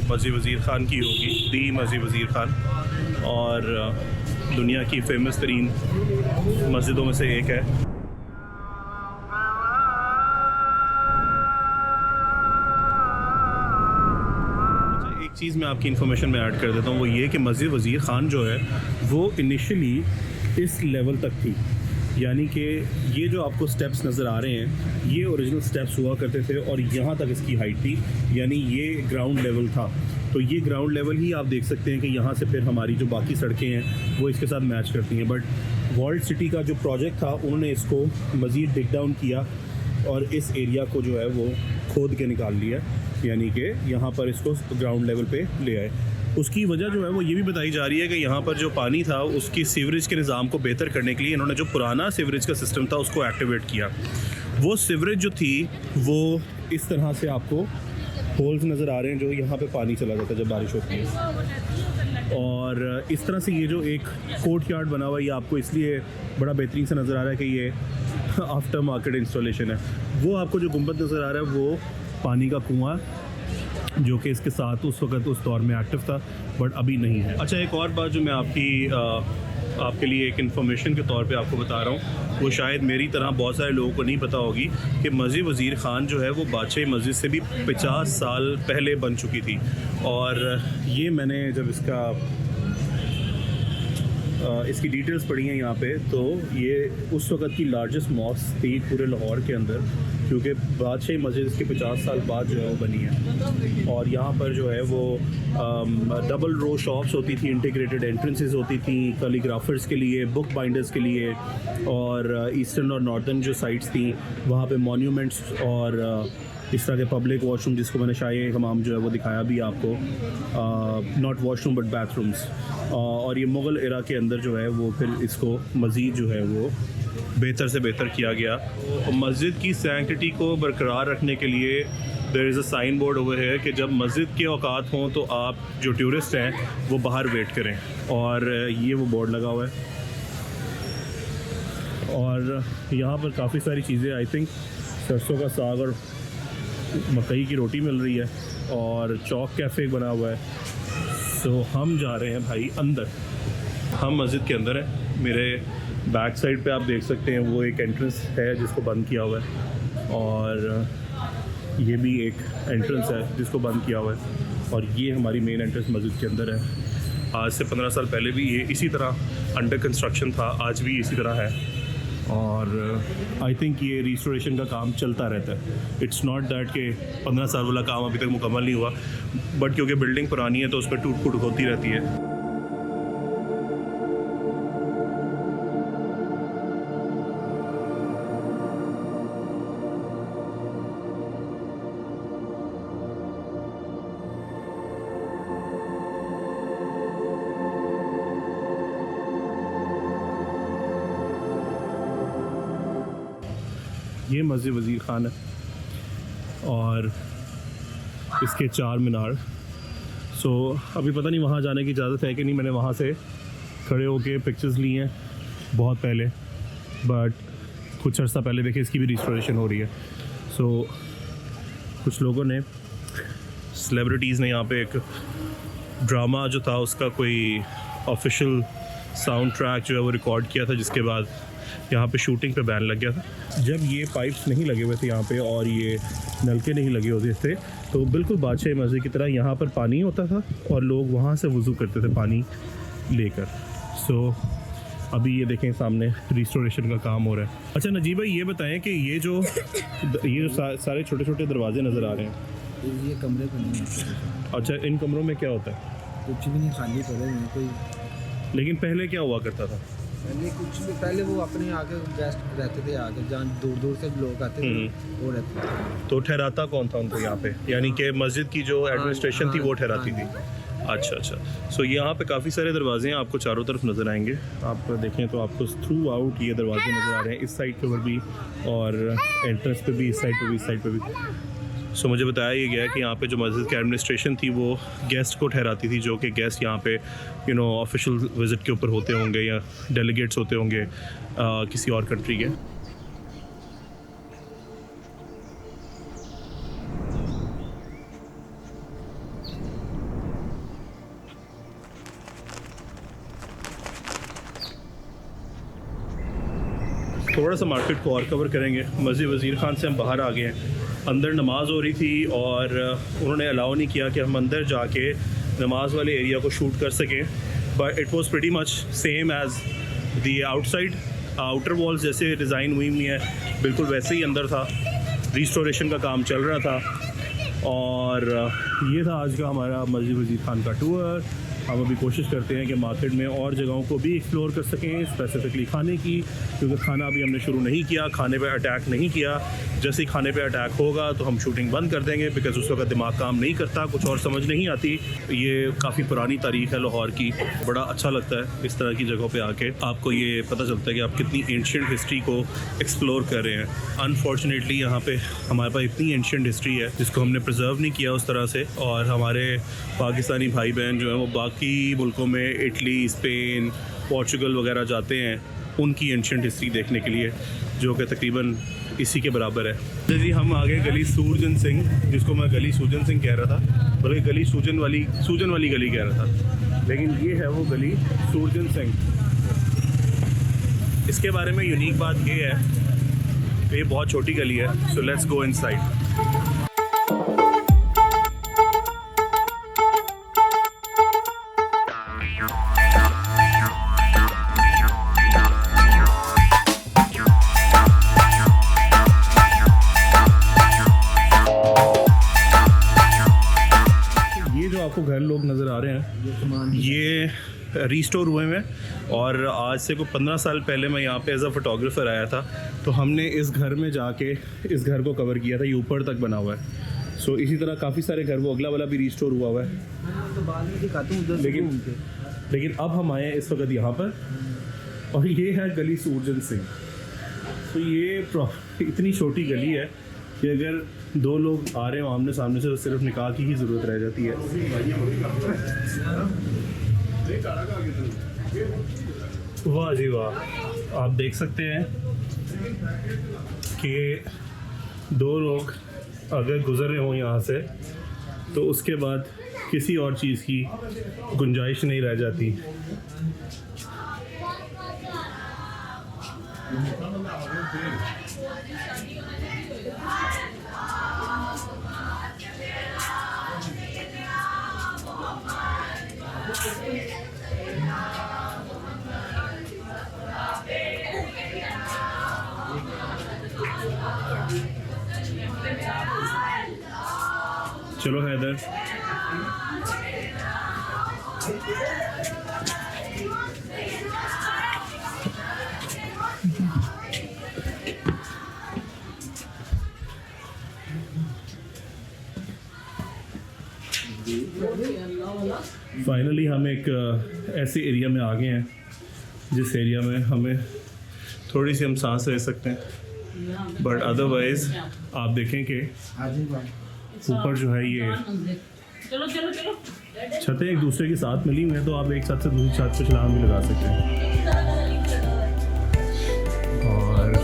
मस्जिद वज़ीर ख़ान की होगी, दी मस्जिद वज़ीर ख़ान, और दुनिया की फेमस तरीन मस्जिदों में से एक है। एक चीज़ मैं आपकी इन्फॉर्मेशन में ऐड कर देता हूँ, वो ये कि मस्जिद वज़ीर ख़ान जो है वो इनिशियली इस लेवल तक थी, यानी कि ये जो आपको स्टेप्स नज़र आ रहे हैं ये ओरिजिनल स्टेप्स हुआ करते थे और यहाँ तक इसकी हाइट थी, यानी ये ग्राउंड लेवल था। तो ये ग्राउंड लेवल ही आप देख सकते हैं कि यहाँ से फिर हमारी जो बाकी सड़कें हैं वो इसके साथ मैच करती हैं। बट वर्ल्ड सिटी का जो प्रोजेक्ट था उन्होंने इसको मज़ीद डिग डाउन किया और इस एरिया को जो है वो खोद के निकाल लिया, यानी कि यहाँ पर इसको ग्राउंड लेवल पे ले आए। उसकी वजह जो है वो ये भी बताई जा रही है कि यहाँ पर जो पानी था उसकी सीवरेज के निज़ाम को बेहतर करने के लिए इन्होंने जो पुराना सीवरेज का सिस्टम था उसको एक्टिवेट किया। वो सीवरेज जो थी वो इस तरह से आपको होल्स नज़र आ रहे हैं जो यहाँ पे पानी चला जाता है जब बारिश होती है, और इस तरह से ये जो एक कोर्ट यार्ड बना हुआ है ये आपको इसलिए बड़ा बेहतरीन से नज़र आ रहा है कि ये आफ्टर मार्केट इंस्टॉलेशन है। वो आपको जो गुंबद नज़र आ रहा है वो पानी का कुआं जो कि इसके साथ उस वक़्त उस दौर में एक्टिव था बट अभी नहीं है। अच्छा, एक और बात जो मैं आपके लिए एक इन्फॉर्मेशन के तौर पे आपको बता रहा हूँ, वो शायद मेरी तरह बहुत सारे लोगों को नहीं पता होगी कि मस्जिद वज़ीर ख़ान जो है वो बादशाही मस्जिद से भी 50 साल पहले बन चुकी थी। और ये मैंने जब इसकी डिटेल्स पढ़ी हैं यहाँ पे, तो ये उस वक़्त की लार्जेस्ट मॉस्क थी पूरे लाहौर के अंदर, क्योंकि बादशाही मस्जिद इसके 50 साल बाद जो है वो बनी है। और यहाँ पर जो है वो डबल रो शॉप्स होती थी, इंटीग्रेटेड एंट्रेंसेस होती थी कैलीग्राफर्स के लिए, बुक बाइंडर्स के लिए, और ईस्टर्न और नॉर्दर्न जो साइट्स थी वहाँ पे मॉन्यूमेंट्स और इस तरह के पब्लिक वॉशरूम, जिसको मैंने शाही हमाम जो है वो दिखाया भी आपको, नॉट वॉशरूम बट बाथरूम्स। और ये मुग़ल एरा के अंदर जो है वो फिर इसको मज़ीद जो है वो बेहतर से बेहतर किया गया। मस्जिद की सैंक्टिटी को बरकरार रखने के लिए there is a sign board over है कि जब मस्जिद के औकात हों तो आप जो टूरिस्ट हैं वो बाहर वेट करें, और ये वो बोर्ड लगा हुआ है। और यहाँ पर काफ़ी सारी चीज़ें, आई थिंक सरसों का साग और मकई की रोटी मिल रही है, और चौक कैफ़े बना हुआ है। सो हम जा रहे हैं भाई अंदर, हम मस्जिद के अंदर हैं। मेरे बैक साइड पे आप देख सकते हैं वो एक एंट्रेंस है जिसको बंद किया हुआ है, और ये भी एक एंट्रेंस है जिसको बंद किया हुआ है, और ये हमारी मेन एंट्रेंस मस्जिद के अंदर है। आज से 15 साल पहले भी ये इसी तरह अंडर कंस्ट्रक्शन था, आज भी इसी तरह है, और आई थिंक ये रिस्टोरेशन का काम चलता रहता है। इट्स नॉट दैट कि 15 साल वाला काम अभी तक मुकम्मल नहीं हुआ, बट क्योंकि बिल्डिंग पुरानी है तो उस पर टूट फूट होती रहती है। ये मस्जिद वज़ीर ख़ान है और इसके 4 मीनार। सो अभी पता नहीं वहाँ जाने की इजाज़त है कि नहीं। मैंने वहाँ से खड़े होके पिक्चर्स ली हैं बहुत पहले, बट कुछ अर्सा पहले देखिए इसकी भी रिस्टोरेशन हो रही है। सो कुछ लोगों ने, सेलिब्रिटीज़ ने यहाँ पे एक ड्रामा जो था उसका कोई ऑफिशियल साउंड ट्रैक जो है वो रिकॉर्ड किया था, जिसके बाद यहाँ पे शूटिंग पे बैन लग गया था। जब ये पाइप्स नहीं लगे हुए थे यहाँ पे और ये नलके नहीं लगे होते थे तो बिल्कुल बादशाही मस्जिद की तरह यहाँ पर पानी होता था और लोग वहाँ से वज़ू करते थे पानी लेकर। सो अभी ये देखें सामने रिस्टोरेशन का काम हो रहा है। अच्छा नजीब भाई, ये बताएं कि ये जो सारे छोटे छोटे दरवाजे नज़र आ रहे हैं, ये कमरे बने हैं। अच्छा, इन कमरों में क्या होता है? कुछ भी नहीं, खाली पड़े हैं कोई। लेकिन पहले क्या हुआ करता था? पहले कुछ भी, पहले वो अपने आके गेस्ट रहते थे, आके जहाँ दूर दूर से लोग आते थे वो रहते थे। तो ठहराता कौन था उनको यहाँ पे? यानी कि मस्जिद की जो एडमिनिस्ट्रेशन थी वो ठहराती थी। अच्छा अच्छा। सो यहाँ पे काफ़ी सारे दरवाजे हैं, आपको चारों तरफ नज़र आएंगे। आप देखें तो आपको थ्रू आउट ये दरवाजे नज़र आ रहे हैं, इस साइड के ऊपर भी और एंट्रेंस पे भी, इस साइड पे भी, इस साइड पे भी। सो मुझे बताया ये गया कि यहाँ पे जो मस्जिद की एडमिनिस्ट्रेशन थी वो गेस्ट को ठहराती थी, जो कि गेस्ट यहाँ पे ऑफिशियल विज़िट के ऊपर होते होंगे या डेलीगेट्स होते होंगे किसी और कंट्री के। थोड़ा सा मार्केट को और कवर करेंगे। मस्जिद वज़ीर ख़ान से हम बाहर आ गए हैं। अंदर नमाज़ हो रही थी और उन्होंने अलाउ नहीं किया कि हम अंदर जाके नमाज वाले एरिया को शूट कर सकें, but it was pretty much same as the outside. Outer walls जैसे डिज़ाइन हुई है बिल्कुल वैसे ही अंदर था। रिस्टोरेशन का काम चल रहा था और ये था आज का हमारा मस्जिद वज़ीर ख़ान का टूर। हम अभी कोशिश करते हैं कि मार्केट में और जगहों को भी एक्सप्लोर कर सकें, स्पेसिफिकली खाने की, क्योंकि खाना अभी हमने शुरू नहीं किया, खाने पे अटैक नहीं किया। जैसे ही खाने पे अटैक होगा तो हम शूटिंग बंद कर देंगे, बिकॉज़ उस वक्त दिमाग काम नहीं करता, कुछ और समझ नहीं आती। ये काफ़ी पुरानी तारीख़ है लाहौर की, बड़ा अच्छा लगता है इस तरह की जगहों पर आके। आपको ये पता चलता है कि आप कितनी एंशिएंट हिस्ट्री को एक्सप्लोर कर रहे हैं। अनफॉर्चुनेटली यहाँ पर हमारे पास इतनी एंशिएंट हिस्ट्री है जिसको हमने प्रिजर्व नहीं किया उस तरह से, और हमारे पाकिस्तानी भाई बहन जो हैं वो बाकी मुल्कों में इटली, स्पेन, पोर्चुगल वगैरह जाते हैं उनकी एंशिएंट हिस्ट्री देखने के लिए, जो कि तकरीबन इसी के बराबर है। जी हम आगे गली सूरजन सिंह, जिसको मैं गली सूजन सिंह कह रहा था, बल्कि गली सूजन वाली गली कह रहा था, लेकिन ये है वो गली सूरजन सिंह। इसके बारे में यूनिक बात ये है कि ये बहुत छोटी गली है। So let's go inside. आपको घर लोग नज़र आ रहे हैं, ये रीस्टोर हुए हैं और आज से कोई 15 साल पहले मैं यहाँ पे एज अ फोटोग्राफर आया था, तो हमने इस घर में जाके इस घर को कवर किया था। ये ऊपर तक बना हुआ है। सो इसी तरह काफ़ी सारे घर, वो अगला वाला भी रीस्टोर हुआ है। लेकिन अब हम आए हैं इस वक्त यहाँ पर, और ये है गली सूरजन सिंह। तो ये इतनी छोटी गली है कि अगर दो लोग आ रहे हो आमने सामने से तो सिर्फ निकाह की ही ज़रूरत रह जाती है। वाह जी वाह, आप देख सकते हैं कि दो लोग अगर गुज़र रहे हों यहाँ से तो उसके बाद किसी और चीज़ की गुंजाइश नहीं रह जाती। चलो हैदर, फाइनली हम एक ऐसे एरिया में आ गए हैं जिस एरिया में हमें थोड़ी सी हम सांस ले सकते हैं, बट अदरवाइज आप देखें कि ऊपर जो है ये छतें एक दूसरे के साथ मिली हुई हैं, तो आप एक साथ से दूसरी छत पे छलांग भी लगा सकते हैं। और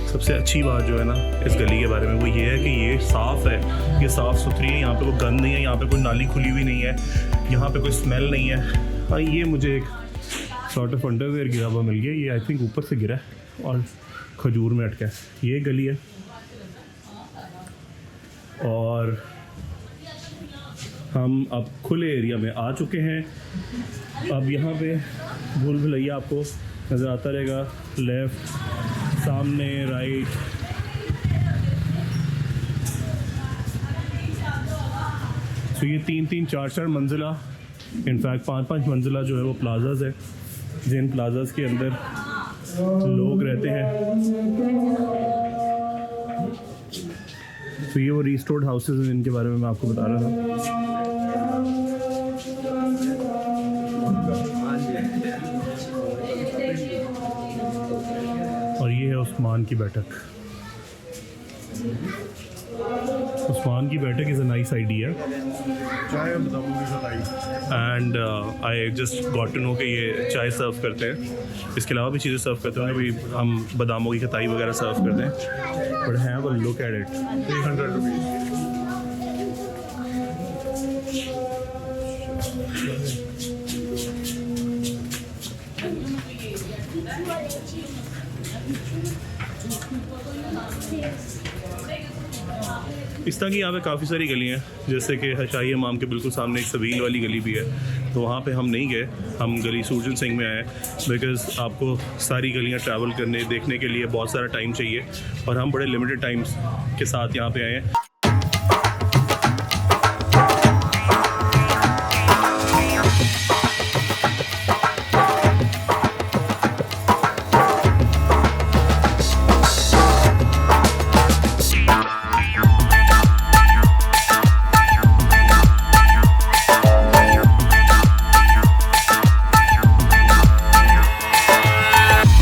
सबसे अच्छी बात जो है ना इस गली के बारे में वो ये है कि ये साफ़ है, ये साफ़ सुथरी है, यहाँ पे कोई गंद नहीं है, यहाँ पे कोई नाली खुली हुई नहीं है, यहाँ पे कोई स्मेल नहीं है। हाँ, ये मुझे एक सॉर्ट ऑफ अंडरवेयर गिरा हुआ मिल गया, ये आई थिंक ऊपर से गिरा है और खजूर में अटका है। ये गली है और हम अब खुले एरिया में आ चुके हैं। अब यहाँ पे भूल भुलैया आपको नज़र आता रहेगा, लेफ़्ट, सामने, राइट। तो ये 3-3, 4-4 मंजिला, इनफैक्ट 5-5 मंजिला जो है वो प्लाजाज है, जिन प्लाजाज के अंदर लोग रहते हैं। तो ये वो रिस्टोर्ड हाउसेज हैं जिनके बारे में मैं आपको बता रहा था। और ये है उस्मान की बैठक। उस्मान की बैठक is a nice idea and I just got to know कि ये चाय सर्व करते हैं, इसके अलावा भी चीज़ें सर्व करते हैं। अभी हम बादामों की खताई वगैरह सर्व करते हैं, but have a look at it. 300 rupees. इस तरह की यहाँ पे काफ़ी सारी गलियाँ हैं, जैसे कि शाही इमाम के बिल्कुल सामने एक सबील वाली गली भी है, तो वहाँ पे हम नहीं गए, हम गली सूरजन सिंह में आए बिकॉज़ आपको सारी गलियाँ ट्रैवल करने देखने के लिए बहुत सारा टाइम चाहिए और हम बड़े लिमिटेड टाइम्स के साथ यहाँ पे आए हैं।